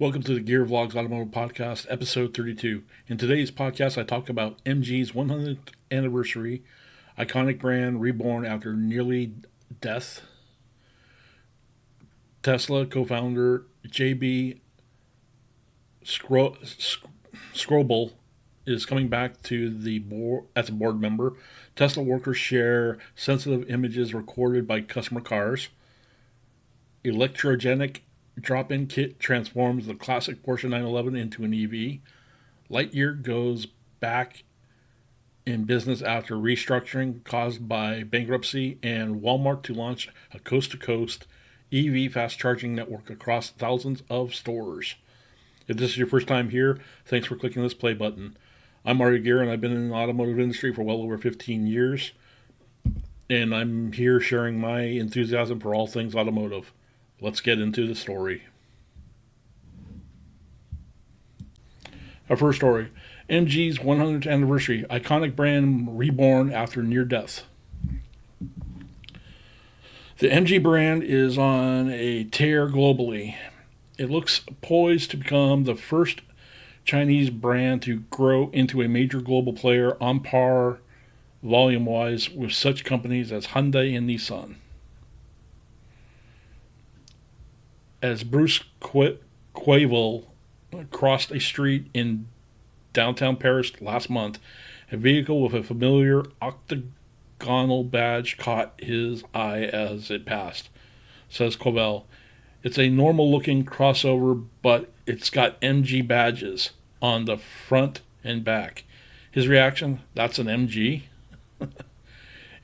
Welcome to the Vlogz Automotive Podcast, episode 32. In today's podcast, I talk about MG's 100th anniversary, iconic brand reborn after nearly death. Tesla co-founder JB Straubel is coming back to the board as a board member. Tesla workers share sensitive images recorded by customer cars. Electrogenic drop-in kit transforms the classic Porsche 911 into an EV. Lightyear goes back in business after restructuring caused by bankruptcy, and Walmart to launch a coast-to-coast EV fast charging network across thousands of stores. If this is your first time here, thanks for clicking this play button. I'm Mario Gear, and I've been in the automotive industry for well over 15 years, and I'm here sharing my enthusiasm for all things automotive. Let's get into the story. Our first story, MG's 100th anniversary, iconic brand reborn after near death. The MG brand is on a tear globally. It looks poised to become the first Chinese brand to grow into a major global player on par volume-wise with such companies as Hyundai and Nissan. As Bruce Quavel crossed a street in downtown Paris last month, a vehicle with a familiar octagonal badge caught his eye as it passed, says Quavel. It's a normal-looking crossover, but it's got MG badges on the front and back. His reaction, that's an MG?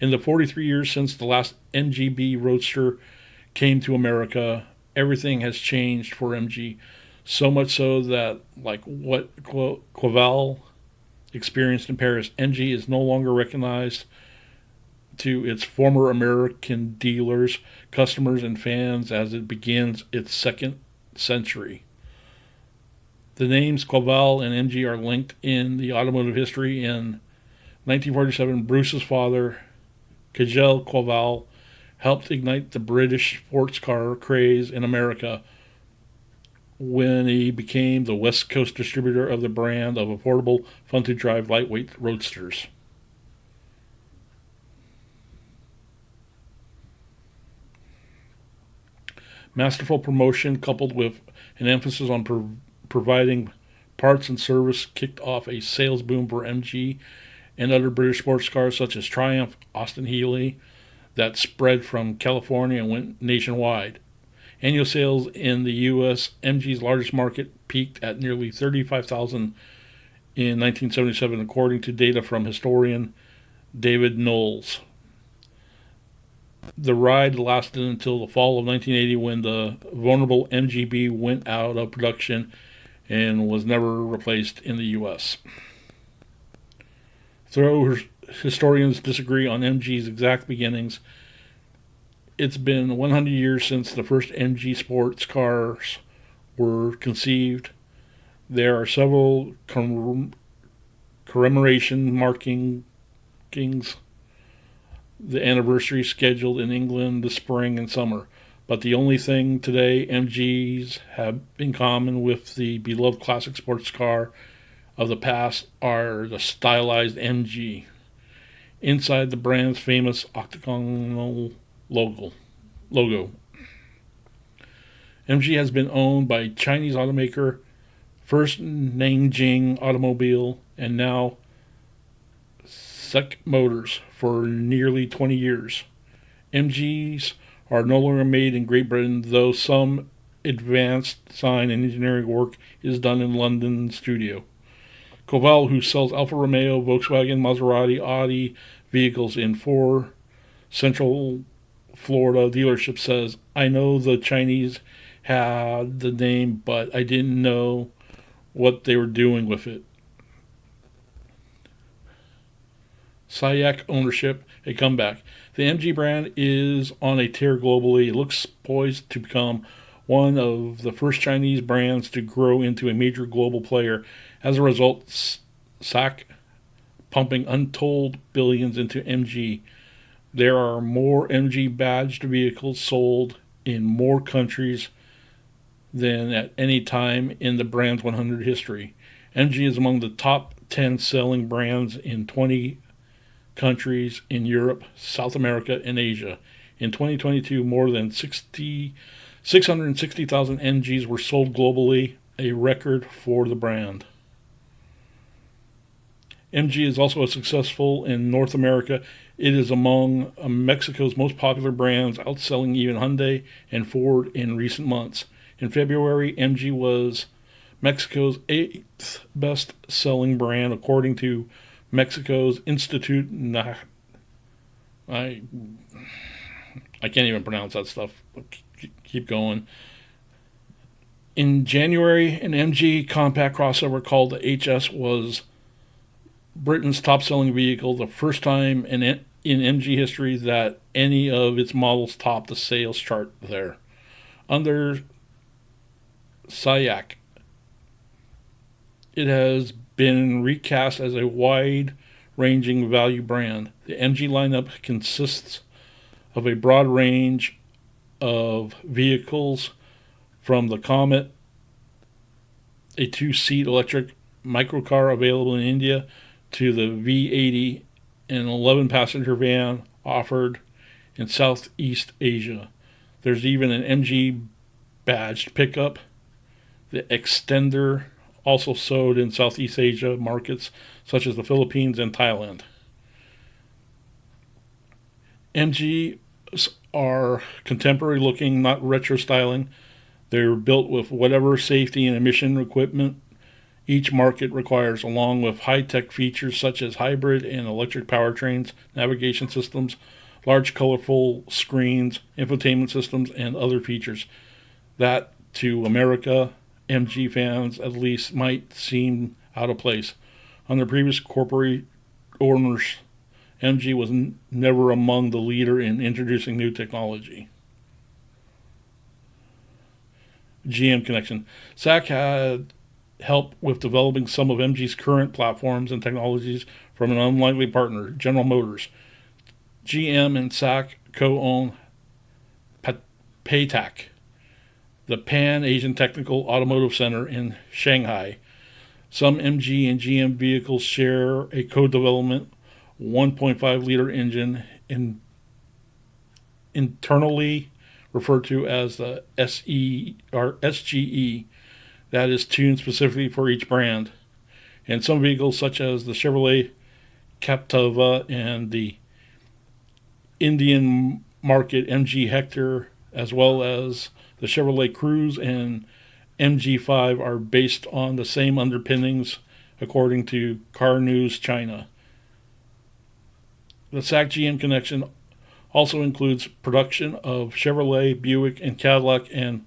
In the 43 years since the last MGB Roadster came to America, everything has changed for MG, so much so that, like what Quavel experienced in Paris, MG is no longer recognized to its former American dealers, customers, and fans as it begins its second century. The names Quavel and MG are linked in the automotive history. In 1947, Bruce's father, Kjell Quavel, helped ignite the British sports car craze in America when he became the West Coast distributor of the brand of affordable, fun-to-drive, lightweight roadsters. Masterful promotion coupled with an emphasis on providing parts and service kicked off a sales boom for MG and other British sports cars such as Triumph, Austin Healey, that spread from California and went nationwide. Annual sales in the U.S., MG's largest market, peaked at nearly 35,000 in 1977, according to data from historian David Knowles. The ride lasted until the fall of 1980, when the vulnerable MGB went out of production and was never replaced in the U.S. Though historians disagree on MG's exact beginnings, it's been 100 years since the first MG sports cars were conceived. There are several commemoration markings the anniversary scheduled in England this spring and summer. But the only thing today MGs have in common with the beloved classic sports car of the past are the stylized MG inside the brand's famous octagonal logo. MG has been owned by Chinese automaker first Nanjing Automobile and now SEC Motors for nearly 20 years. MGs are no longer made in Great Britain, though some advanced design and engineering work is done in London studio. Quavel, who sells Alfa Romeo, Volkswagen, Maserati, Audi vehicles in 4 Central Florida dealerships, says, I know the Chinese had the name, but I didn't know what they were doing with it. SAIC ownership, a comeback. The MG brand is on a tear globally. It looks poised to become one of the first Chinese brands to grow into a major global player. As a result, SAIC pumping untold billions into MG. There are more MG badged vehicles sold in more countries than at any time in the brand's 100 history. MG is among the top 10 selling brands in 20 countries in Europe, South America, and Asia. In 2022, more than 660,000 MGs were sold globally, a record for the brand. MG is also successful in North America. It is among Mexico's most popular brands, outselling even Hyundai and Ford in recent months. In February, MG was Mexico's 8th best-selling brand, according to Mexico's Institute. I can't even pronounce that stuff. Keep going. In January, an MG compact crossover called the HS was Britain's top-selling vehicle, the first time in MG history that any of its models topped the sales chart there. Under SAIC, it has been recast as a wide-ranging value brand. The MG lineup consists of a broad range of vehicles, from the Comet, a two-seat electric microcar available in India, to the V80, an 11-passenger van offered in Southeast Asia. There's even an MG badged pickup, the Extender, also sold in Southeast Asia markets such as the Philippines and Thailand. MGs are contemporary looking, not retro styling. They're built with whatever safety and emission equipment each market requires, along with high-tech features such as hybrid and electric powertrains, navigation systems, large colorful screens, infotainment systems, and other features that, to America MG fans at least, might seem out of place. Under previous corporate owners, MG was never among the leader in introducing new technology. GM connection. SAC had help with developing some of MG's current platforms and technologies from an unlikely partner, General Motors. GM and SAC co-own PATAC, the Pan-Asian Technical Automotive Center in Shanghai. Some MG and GM vehicles share a co-development 1.5-liter engine, internally referred to as the SE or SGE, that is tuned specifically for each brand. And some vehicles, such as the Chevrolet Captiva and the Indian market MG Hector, as well as the Chevrolet Cruze and MG5, are based on the same underpinnings, according to Car News China. The SAC GM connection also includes production of Chevrolet, Buick, and Cadillac, and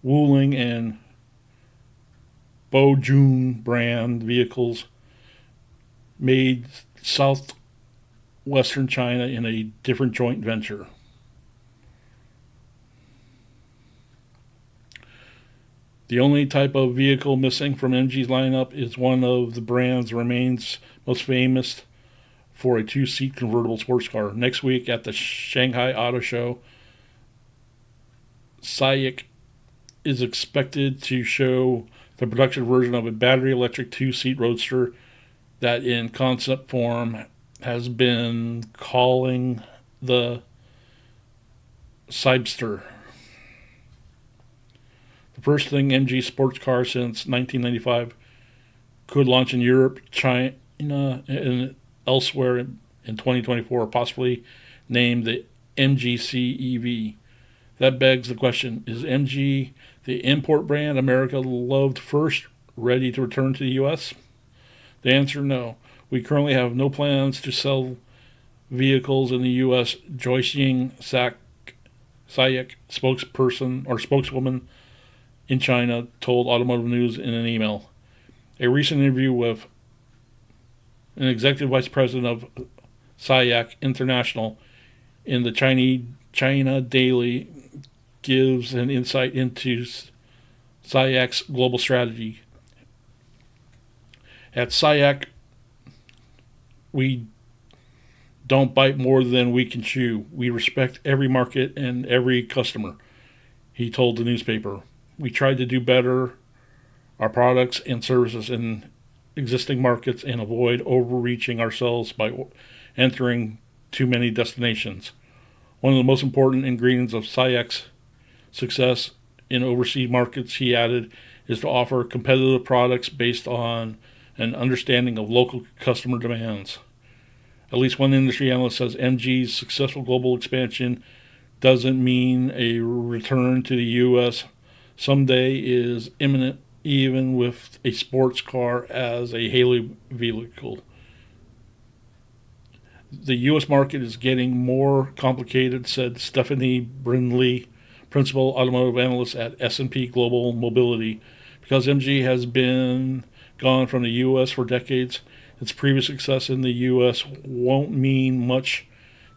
Wuling and Bojun brand vehicles made southwestern China in a different joint venture. The only type of vehicle missing from MG's lineup is one of the brand's remains most famous for a two-seat convertible sports car. Next week at the Shanghai Auto Show, SAIC is expected to show the production version of a battery electric two-seat roadster that in concept form has been calling the Cybster. The first thing MG sports car since 1995 could launch in Europe, China, and elsewhere in 2024, possibly named the MGC EV. That begs the question, is MG, the import brand America loved first, ready to return to the U.S.? The answer, no. We currently have no plans to sell vehicles in the U.S., Joyce Ying, SAIC spokesperson or spokeswoman in China, told Automotive News in an email. A recent interview with an executive vice president of SAIC International in the China Daily gives an insight into SAIC's global strategy. At SAIC, we don't bite more than we can chew. We respect every market and every customer, he told the newspaper. We tried to do better our products and services in existing markets and avoid overreaching ourselves by entering too many destinations. One of the most important ingredients of SAIC's success in overseas markets, he added, is to offer competitive products based on an understanding of local customer demands. At least one industry analyst says MG's successful global expansion doesn't mean a return to the U.S. someday is imminent, even with a sports car as a halo vehicle. The U.S. market is getting more complicated, said Stephanie Brindley, principal automotive analyst at S&P Global Mobility. Because MG has been gone from the U.S. for decades, its previous success in the U.S. won't mean much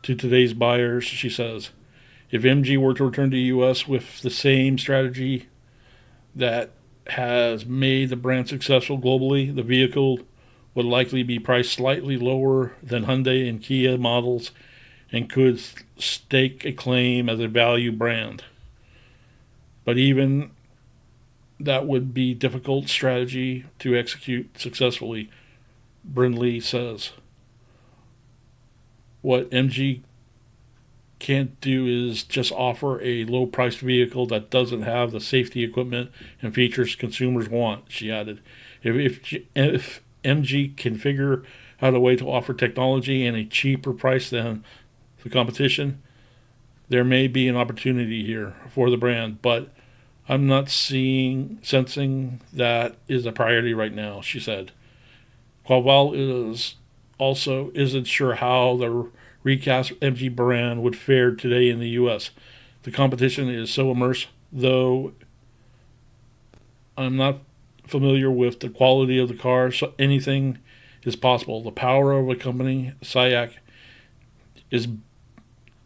to today's buyers, she says. If MG were to return to the U.S. with the same strategy that has made the brand successful globally, the vehicle would likely be priced slightly lower than Hyundai and Kia models and could stake a claim as a value brand. But even that would be a difficult strategy to execute successfully, Brindley says. What MG can't do is just offer a low-priced vehicle that doesn't have the safety equipment and features consumers want, she added. If MG can figure out a way to offer technology and a cheaper price than the competition, there may be an opportunity here for the brand, but I'm not sensing that is a priority right now, she said. Qualval isn't sure how the recast MG brand would fare today in the U.S. The competition is so immense, though I'm not familiar with the quality of the car, so anything is possible. The power of a company, SAIC, is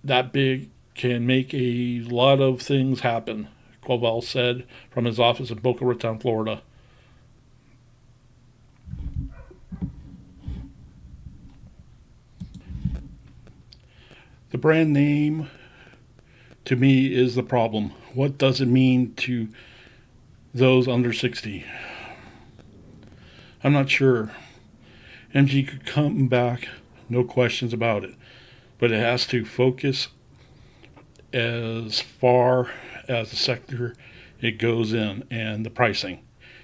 that big, can make a lot of things happen, Qualval said from his office in Boca Raton, Florida. The brand name, to me, is the problem. What does it mean to those under 60? I'm not sure. MG could come back, no questions about it, but it has to focus as far as the sector it goes in and the pricing.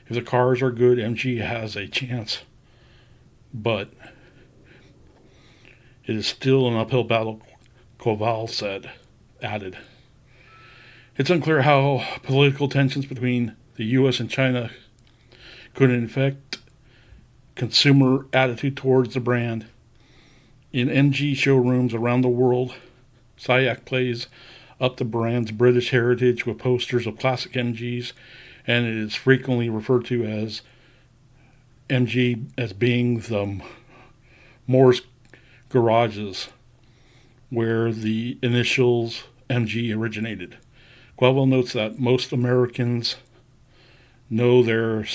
If the cars are good, MG has a chance, but it is still an uphill battle, Qualval added. It's unclear how political tensions between the U.S. and China could affect consumer attitude towards the brand. In MG showrooms around the world, SAIC plays up the brand's British heritage with posters of classic MGs, and it is frequently referred to as MG as being the Moore's garages where the initials MG originated. Qualval notes that most Americans know their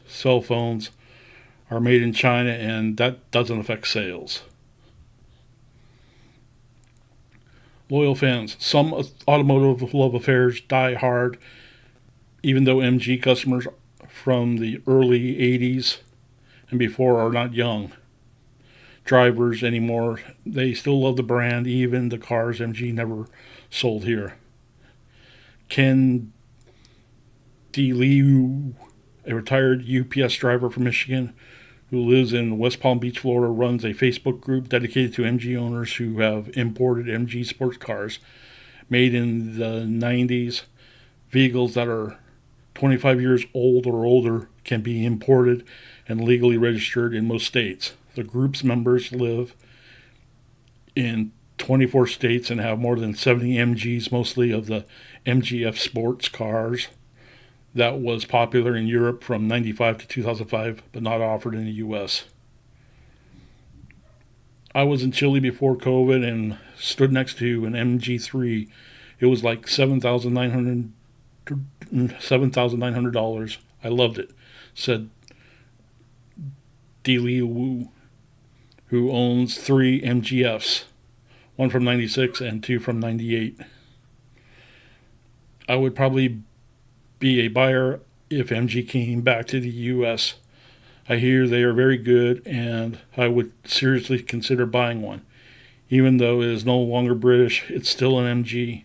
cell phones are made in China, and that doesn't affect sales. Loyal fans. Some automotive love affairs die hard, even though MG customers from the early 80s and before are not young drivers anymore. They still love the brand, even the cars MG never sold here. Ken DeLew, a retired UPS driver from Michigan who lives in West Palm Beach, Florida, runs a Facebook group dedicated to MG owners who have imported MG sports cars made in the 90s. Vehicles that are 25 years old or older can be imported and legally registered in most states. The group's members live in 24 states and have more than 70 MGs, mostly of the MGF sports cars that was popular in Europe from 95 to 2005, but not offered in the U.S. I was in Chile before COVID and stood next to an MG3. It was like $7,900. I loved it, said Dili Wu, who owns 3 MGFs, one from 96 and 2 from 98. I would probably be a buyer if MG came back to the U.S. I hear they are very good, and I would seriously consider buying one. Even though it is no longer British, it's still an MG.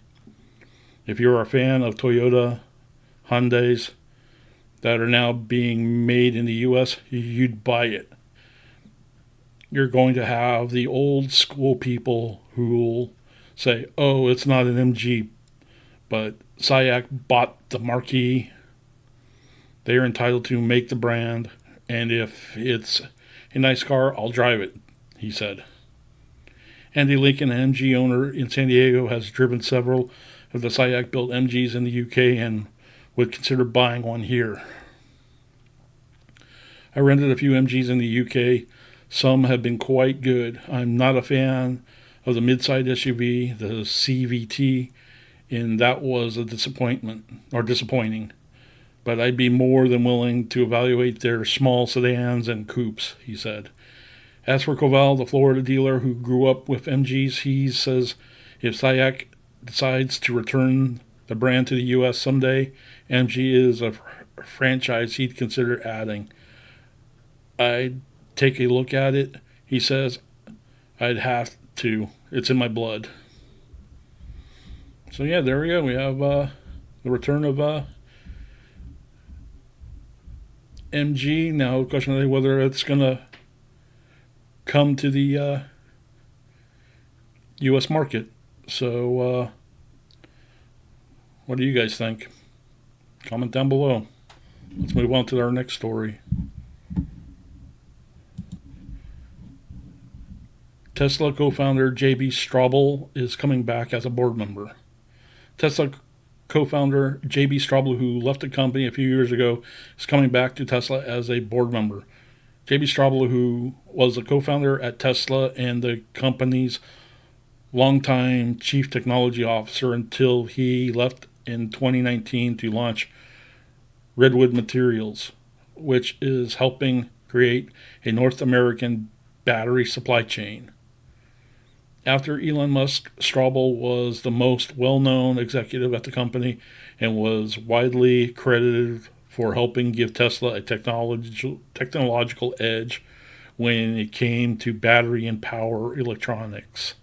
If you're a fan of Toyota, Hyundais that are now being made in the U.S., you'd buy it. You're going to have the old school people who'll say, oh, it's not an MG, but SIAC bought the marquee. They are entitled to make the brand, and if it's a nice car, I'll drive it, he said. Andy Lincoln, an MG owner in San Diego, has driven several of the SIAC-built MGs in the UK and would consider buying one here. I rented a few MGs in the UK. Some have been quite good. I'm not a fan of the mid-size SUV, the CVT, and that was a disappointing. But I'd be more than willing to evaluate their small sedans and coupes, he said. As for Koval, the Florida dealer who grew up with MGs, he says if SIAC decides to return the brand to the U.S. someday, MG is a franchise he'd consider adding. I'd take a look at it, he says. I'd have to. It's in my blood. So yeah, there we go. We have the return of MG. Now, the question is whether it's going to come to the U.S. market. So, what do you guys think? Comment down below. Let's move on to our next story. Tesla co-founder JB Straubel is coming back as a board member. Tesla co-founder JB Straubel, who left the company a few years ago, is coming back to Tesla as a board member. JB Straubel, who was a co-founder at Tesla and the company's longtime chief technology officer until he left in 2019 to launch Redwood Materials, which is helping create a North American battery supply chain. After Elon Musk, Straubel was the most well-known executive at the company and was widely credited for helping give Tesla a technological edge when it came to battery and power electronics.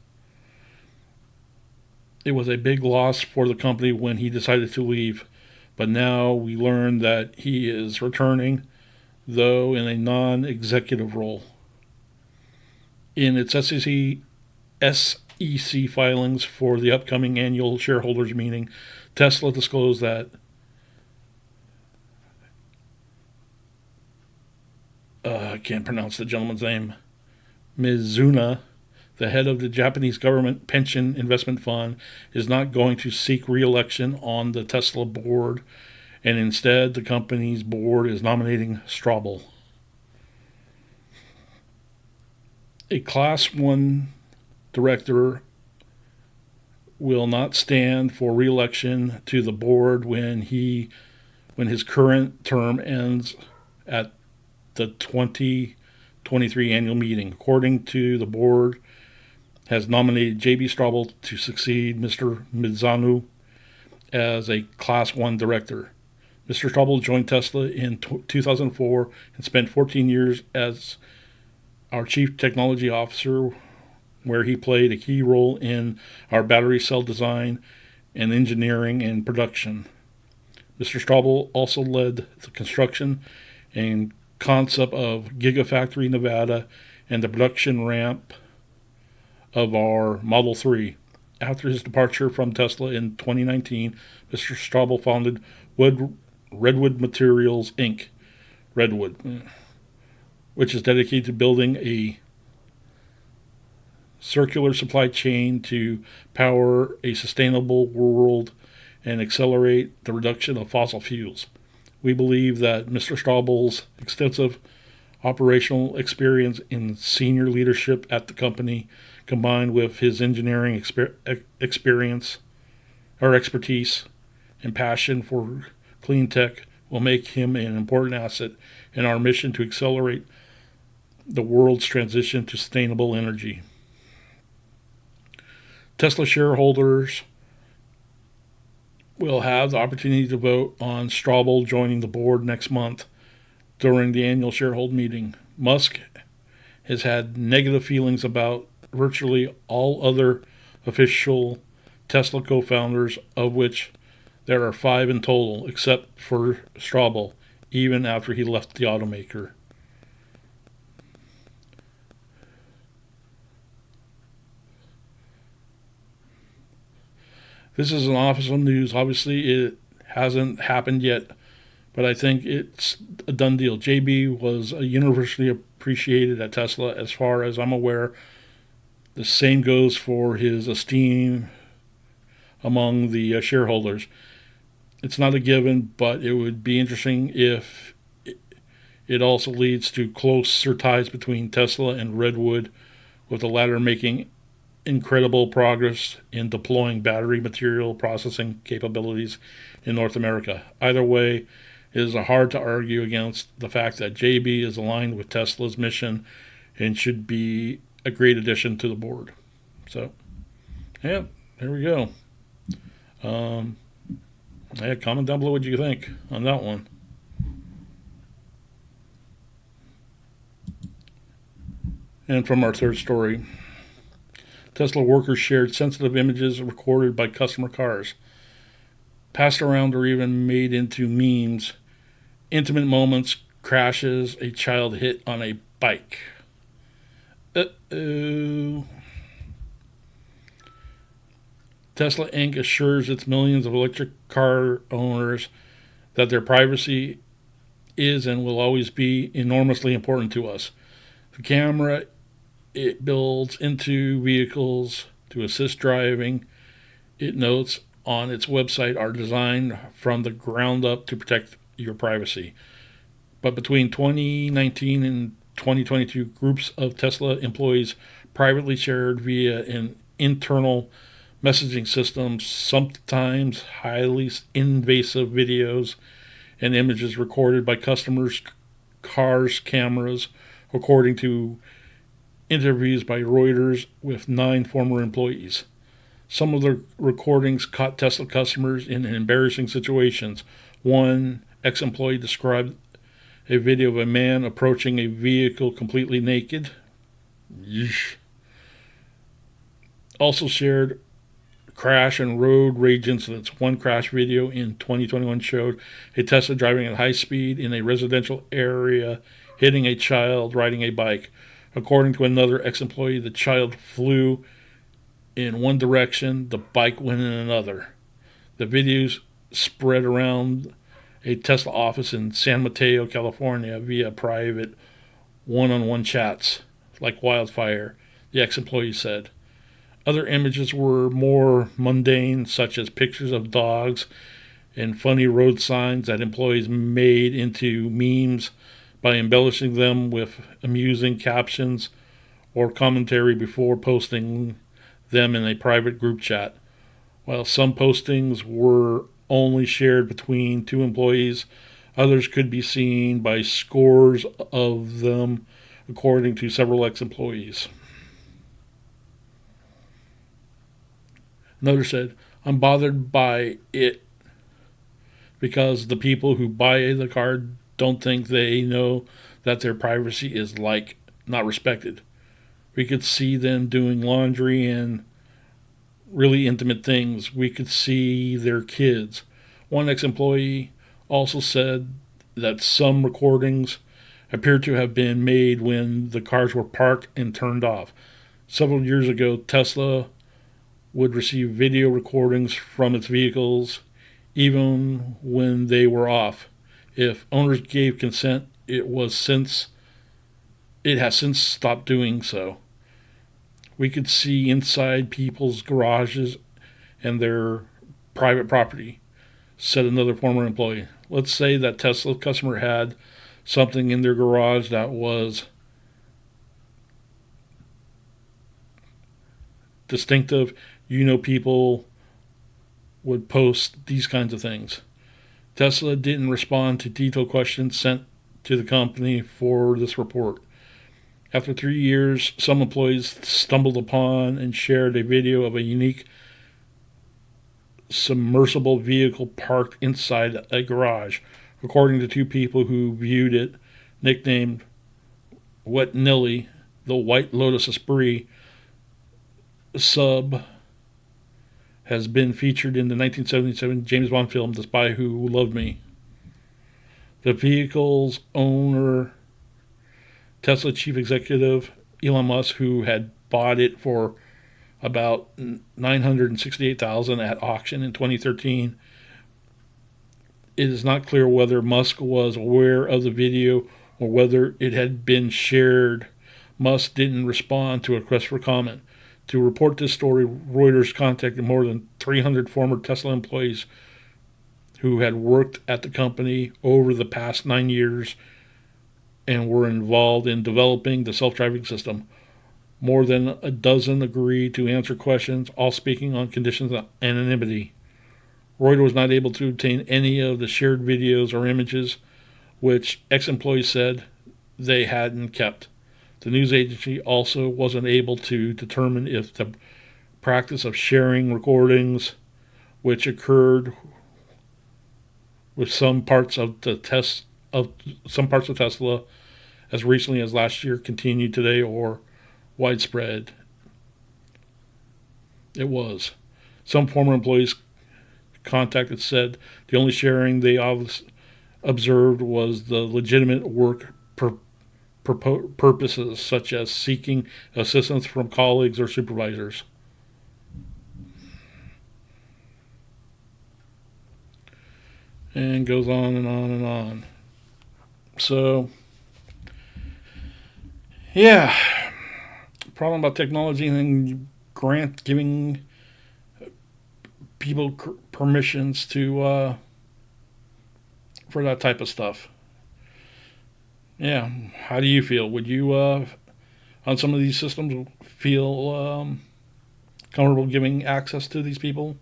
It was a big loss for the company when he decided to leave, but now we learn that he is returning, though in a non-executive role. In its SEC filings for the upcoming annual shareholders meeting, Tesla disclosed that I can't pronounce the gentleman's name. Mizuna, the head of the Japanese government pension investment fund, is not going to seek re-election on the Tesla board, and instead the company's board is nominating Straubel. A Class 1 director will not stand for re-election to the board when his current term ends at the 2023 annual meeting. According to the board, has nominated JB Straubel to succeed Mr. Mizunu as a Class 1 director. Mr. Straubel joined Tesla in 2004 and spent 14 years as our chief technology officer, where he played a key role in our battery cell design and engineering and production. Mr. Straubel also led the construction and concept of Gigafactory Nevada and the production ramp of our Model 3. After his departure from Tesla in 2019, Mr. Straubel founded Redwood Materials, Inc., Redwood, which is dedicated to building a circular supply chain to power a sustainable world and accelerate the reduction of fossil fuels. We believe that Mr. Straubel's extensive operational experience in senior leadership at the company, combined with his engineering expertise and passion for clean tech, will make him an important asset in our mission to accelerate the world's transition to sustainable energy. Tesla shareholders will have the opportunity to vote on Straubel joining the board next month during the annual shareholder meeting. Musk has had negative feelings about virtually all other official Tesla co-founders, of which there are 5 in total, except for Straubel, even after he left the automaker. This is an official news. Obviously, it hasn't happened yet, but I think it's a done deal. JB was universally appreciated at Tesla, as far as I'm aware. The same goes for his esteem among the shareholders. It's not a given, but it would be interesting if it also leads to closer ties between Tesla and Redwood, with the latter making incredible progress in deploying battery material processing capabilities in North America. Either way, it is hard to argue against the fact that JB is aligned with Tesla's mission and should be a great addition to the board. So, yeah, there we go. Comment down below what you think on that one. And from our third story, Tesla workers shared sensitive images recorded by customer cars, passed around or even made into memes, intimate moments, crashes, a child hit on a bike. Uh-oh. Tesla Inc. assures its millions of electric car owners that their privacy is and will always be enormously important to us. The camera it builds into vehicles to assist driving, it notes on its website, are designed from the ground up to protect your privacy. But between 2019 and 2022, groups of Tesla employees privately shared via an internal messaging system, sometimes highly invasive videos and images recorded by customers' cars' cameras, according to interviews by Reuters with 9 former employees. Some of the recordings caught Tesla customers in embarrassing situations. One ex-employee described a video of a man approaching a vehicle completely naked. Yeesh. Also shared crash and road rage incidents. One crash video in 2021 showed a Tesla driving at high speed in a residential area, hitting a child riding a bike. According to another ex-employee, the child flew in one direction, the bike went in another. The videos spread around a Tesla office in San Mateo, California, via private one-on-one chats like wildfire, the ex-employee said. Other images were more mundane, such as pictures of dogs and funny road signs that employees made into memes by embellishing them with amusing captions or commentary before posting them in a private group chat. While some postings were only shared between 2 employees, others could be seen by scores of them, according to several ex-employees. Another said, "I'm bothered by it because the people who buy the car don't think they know that their privacy is not respected. We could see them doing laundry and really intimate things. We could see their kids." One ex-employee also said that some recordings appear to have been made when the cars were parked and turned off. Several years ago, Tesla would receive video recordings from its vehicles even when they were off. If owners gave consent, it has since stopped doing so. We could see inside people's garages and their private property, said another former employee. Let's say that Tesla customer had something in their garage that was distinctive. People would post these kinds of things. Tesla didn't respond to detailed questions sent to the company for this report. After 3 years, some employees stumbled upon and shared a video of a unique submersible vehicle parked inside a garage, according to two people who viewed it, nicknamed Wet Nilly. The White Lotus Esprit sub has been featured in the 1977 James Bond film The Spy Who Loved Me. The vehicle's owner, Tesla chief executive Elon Musk, who had bought it for about $968,000 at auction in 2013. It is not clear whether Musk was aware of the video or whether it had been shared. Musk didn't respond to a request for comment. To report this story, Reuters contacted more than 300 former Tesla employees who had worked at the company over the past 9 years and were involved in developing the self-driving system. More than a dozen agreed to answer questions, all speaking on conditions of anonymity. Reuters was not able to obtain any of the shared videos or images, which ex-employees said they hadn't kept. The news agency also wasn't able to determine if the practice of sharing recordings, which occurred with some parts of Tesla as recently as last year, continued today or widespread. It was. Some former employees contacted said the only sharing they observed was the legitimate work purposes, such as seeking assistance from colleagues or supervisors. And goes on and on and on. So, yeah, problem about technology and giving people permissions to for that type of stuff. Yeah, how do you feel? Would you on some of these systems feel comfortable giving access to these people?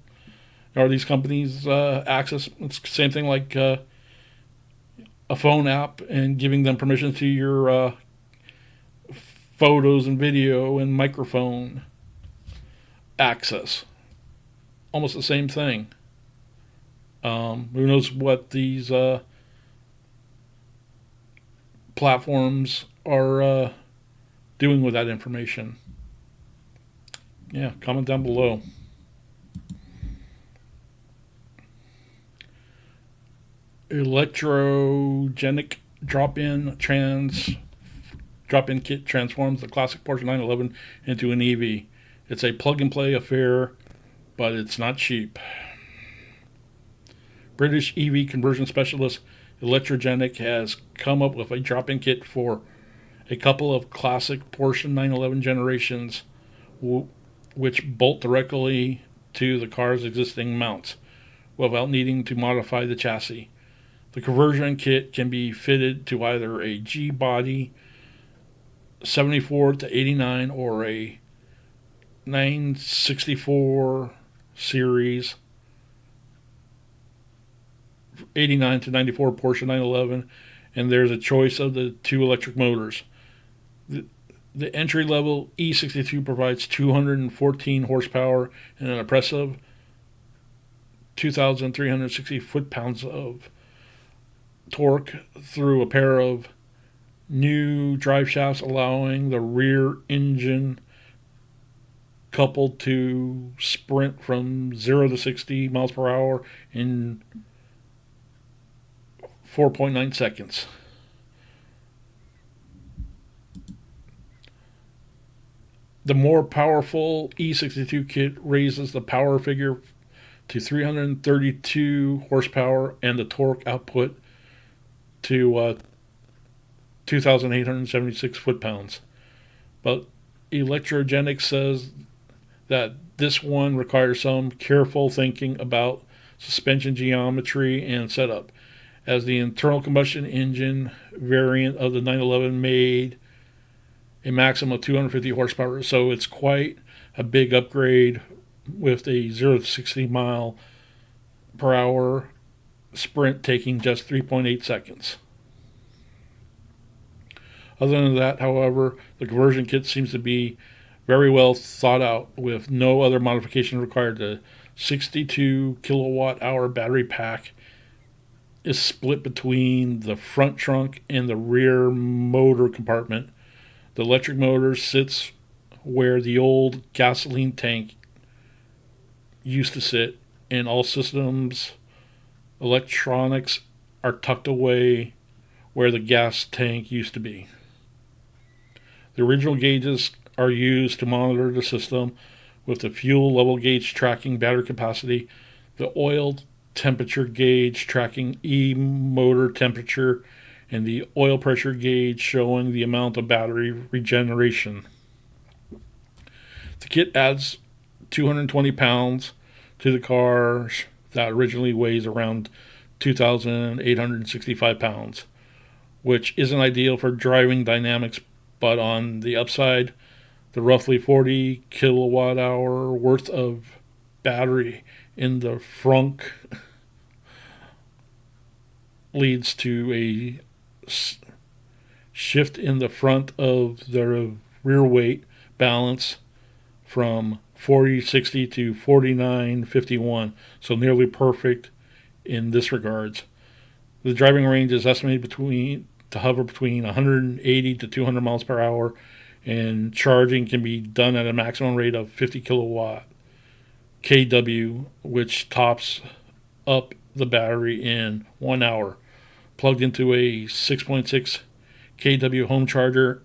Are these companies access? It's the same thing like a phone app and giving them permission to your photos and video and microphone access. Almost the same thing. Who knows what these platforms are doing with that information? Yeah, comment down below. Electrogenic drop-in kit transforms the classic Porsche 911 into an EV. It's a plug-and-play affair, but it's not cheap. British EV conversion specialist Electrogenic has come up with a drop-in kit for a couple of classic Porsche 911 generations, which bolt directly to the car's existing mounts without needing to modify the chassis. The conversion kit can be fitted to either a G body 74 to 89 or a 964 series 89 to 94 Porsche 911, and there's a choice of the two electric motors. The entry-level E62 provides 214 horsepower and an impressive 2,360 foot-pounds of torque through a pair of new drive shafts, allowing the rear engine coupled to sprint from 0 to 60 miles per hour in 4.9 seconds. The more powerful E62 kit raises the power figure to 332 horsepower and the torque output to 2,876 foot-pounds. But Electrogenic says that this one requires some careful thinking about suspension geometry and setup, as the internal combustion engine variant of the 911 made a maximum of 250 horsepower, so it's quite a big upgrade with a 0 to 60 mile per hour sprint taking just 3.8 seconds. Other than that, however, the conversion kit seems to be very well thought out, with no other modification required. The 62 kilowatt hour battery pack is split between the front trunk and the rear motor compartment. The electric motor sits where the old gasoline tank used to sit, and all systems electronics are tucked away where the gas tank used to be. The original gauges are used to monitor the system, with the fuel level gauge tracking battery capacity, the oil temperature gauge tracking e-motor temperature, and the oil pressure gauge showing the amount of battery regeneration. The kit adds 220 pounds to the car that originally weighs around 2,865 pounds, which isn't ideal for driving dynamics, but on the upside, the roughly 40 kilowatt hour worth of battery in the frunk leads to a shift in the front of the rear weight balance from 40/60 to 49/51, so nearly perfect in this regards. The driving range is estimated to hover between 180 to 200 miles per hour, and charging can be done at a maximum rate of 50 kilowatt kW, which tops up the battery in 1 hour. Plugged into a 6.6 kW home charger,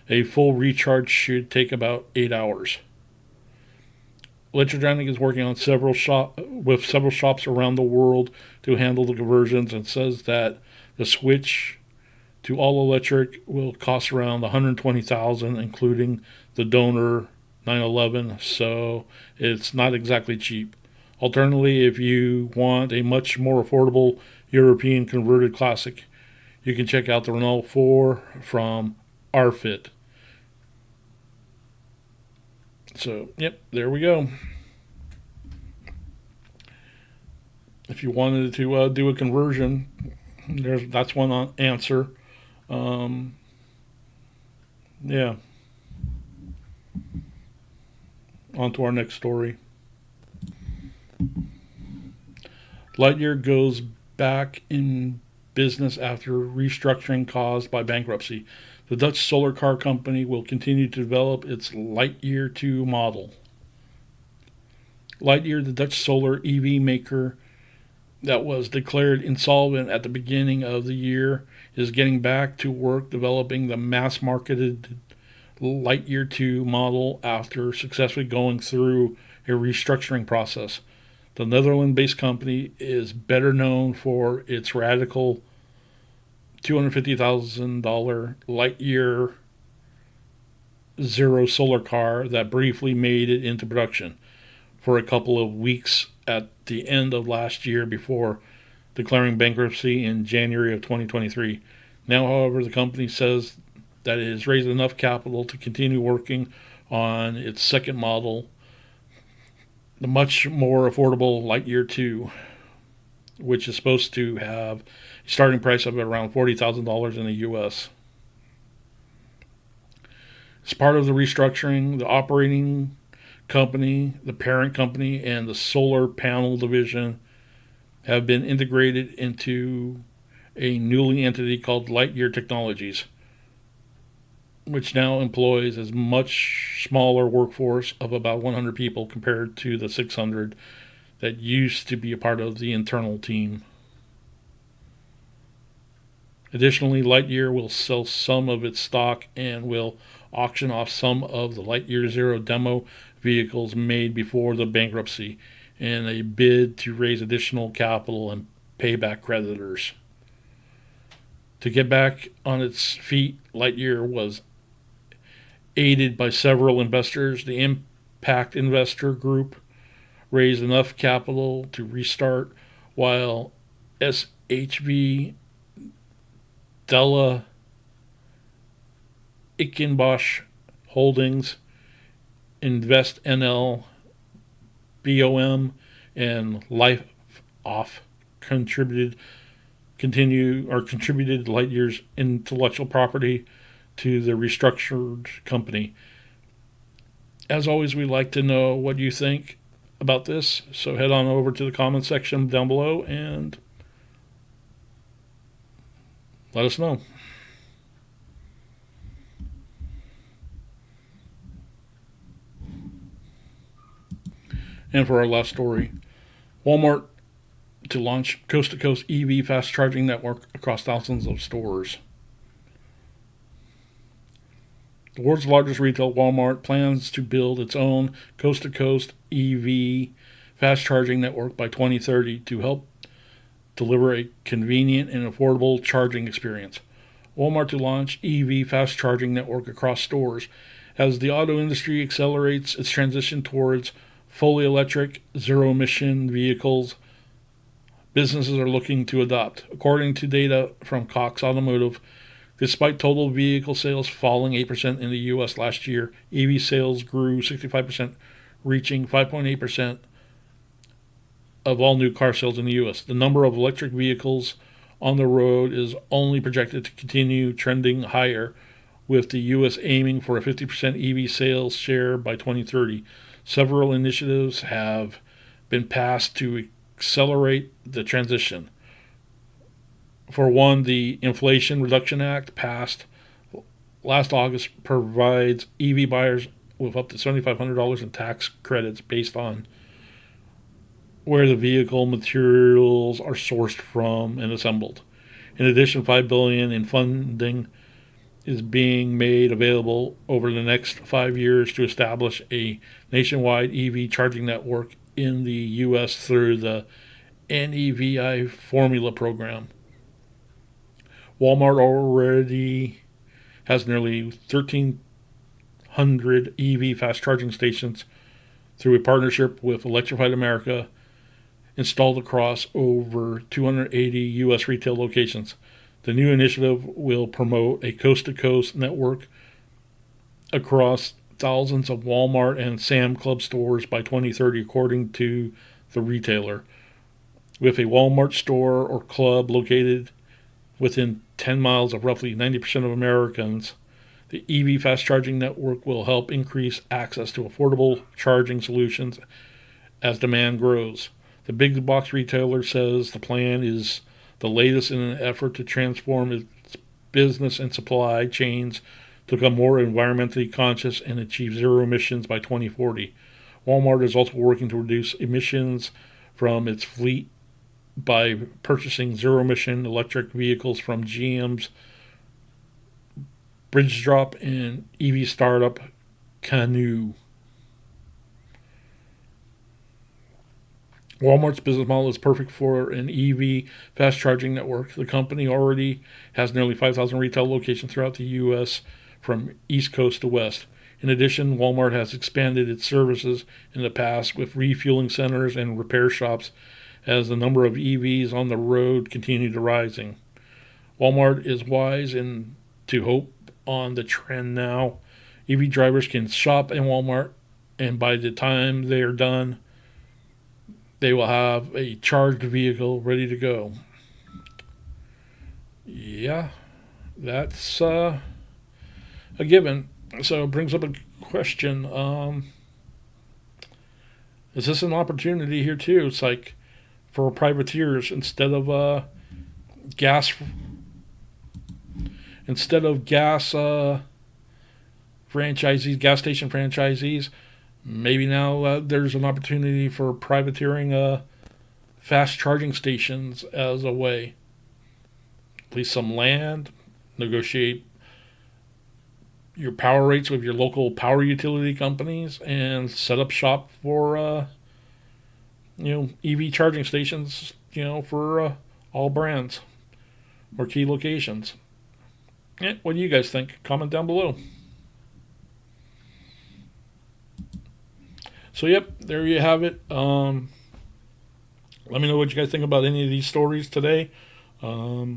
a full recharge should take about 8 hours. Electrogenic is working on several shops around the world to handle the conversions, and says that the switch to all electric will cost around $120,000, including the donor 911. So it's not exactly cheap. Alternatively, if you want a much more affordable European converted classic, you can check out the Renault 4 from RFit. So, yep, there we go. If you wanted to do a conversion, that's one answer. Yeah. On to our next story. Lightyear goes back in business after restructuring caused by bankruptcy. The Dutch solar car company will continue to develop its Lightyear 2 model. Lightyear, the Dutch solar EV maker that was declared insolvent at the beginning of the year, is getting back to work developing the mass-marketed Lightyear 2 model after successfully going through a restructuring process. The Netherlands-based company is better known for its radical $250,000 Lightyear Zero solar car that briefly made it into production for a couple of weeks at the end of last year before declaring bankruptcy in January of 2023. Now, however, the company says that it has raised enough capital to continue working on its second model, the much more affordable Lightyear 2, which is supposed to have a starting price of around $40,000 in the U.S. As part of the restructuring, the operating company, the parent company, and the solar panel division have been integrated into a newly entity called Lightyear Technologies, which now employs a much smaller workforce of about 100 people compared to the 600 that used to be a part of the internal team. Additionally, Lightyear will sell some of its stock and will auction off some of the Lightyear Zero demo vehicles made before the bankruptcy in a bid to raise additional capital and pay back creditors. To get back on its feet, Lightyear was aided by several investors. The Impact Investor Group raised enough capital to restart, while SHV Della Ickenbosch Holdings, Invest NL, BOM, and Life Off contributed Lightyear's intellectual property to the restructured company. As always, we'd like to know what you think. about this. So head on over to the comment section down below and let us know. And for our last story, Walmart to launch coast-to-coast EV fast charging network across thousands of stores. The world's largest retail, Walmart, plans to build its own coast-to-coast EV fast charging network by 2030 to help deliver a convenient and affordable charging experience. Walmart to launch EV fast charging network across stores as the auto industry accelerates its transition towards fully electric, zero-emission vehicles businesses are looking to adopt. According to data from Cox Automotive, despite total vehicle sales falling 8% in the U.S. last year, EV sales grew 65%, reaching 5.8% of all new car sales in the U.S. The number of electric vehicles on the road is only projected to continue trending higher, with the U.S. aiming for a 50% EV sales share by 2030. Several initiatives have been passed to accelerate the transition. For one, the Inflation Reduction Act, passed last August, provides EV buyers with up to $7,500 in tax credits based on where the vehicle materials are sourced from and assembled. In addition, $5 billion in funding is being made available over the next 5 years to establish a nationwide EV charging network in the U.S. through the NEVI Formula program. Walmart already has nearly 1,300 EV fast charging stations through a partnership with Electrified America installed across over 280 U.S. retail locations. The new initiative will promote a coast-to-coast network across thousands of Walmart and Sam Club stores by 2030, according to the retailer. With a Walmart store or club located within 10 miles of roughly 90% of Americans, the EV fast charging network will help increase access to affordable charging solutions as demand grows. The big box retailer says the plan is the latest in an effort to transform its business and supply chains to become more environmentally conscious and achieve zero emissions by 2040. Walmart is also working to reduce emissions from its fleet by purchasing zero-emission electric vehicles from GM's Bridgedrop and EV startup Canoo. Walmart's business model is perfect for an EV fast charging network. The company already has nearly 5,000 retail locations throughout the U.S. from East Coast to West. In addition, Walmart has expanded its services in the past with refueling centers and repair shops as the number of EVs on the road continue to rising. Walmart is wise in to hope on the trend now. EV drivers can shop in Walmart, and by the time they are done, they will have a charged vehicle ready to go. Yeah, that's a given. So it brings up a question. Is this an opportunity here too? It's like for privateers, instead of gas franchisees, gas station franchisees, maybe now there's an opportunity for privateering fast charging stations as a way. Lease some land, negotiate your power rates with your local power utility companies, and set up shop for EV charging stations, for all brands or key locations. What do you guys think? Comment down below. So, yep, there you have it. Let me know what you guys think about any of these stories today. I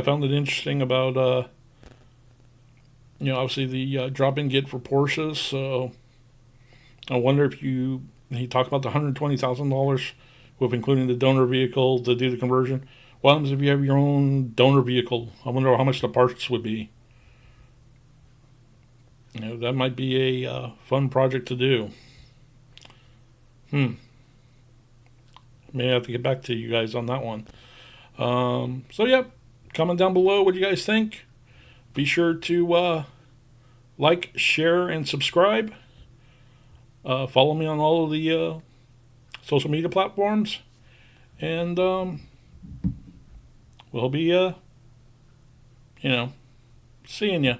found it interesting about, obviously the drop-in kit for Porsches. So, I wonder if he talked about the $120,000 with including the donor vehicle to do the conversion. What happens if you have your own donor vehicle? I wonder how much the parts would be. That might be a fun project to do. May have to get back to you guys on that one. So yeah, comment down below what you guys think. Be sure to like, share, and subscribe. Follow me on all of the social media platforms, and we'll be seeing you.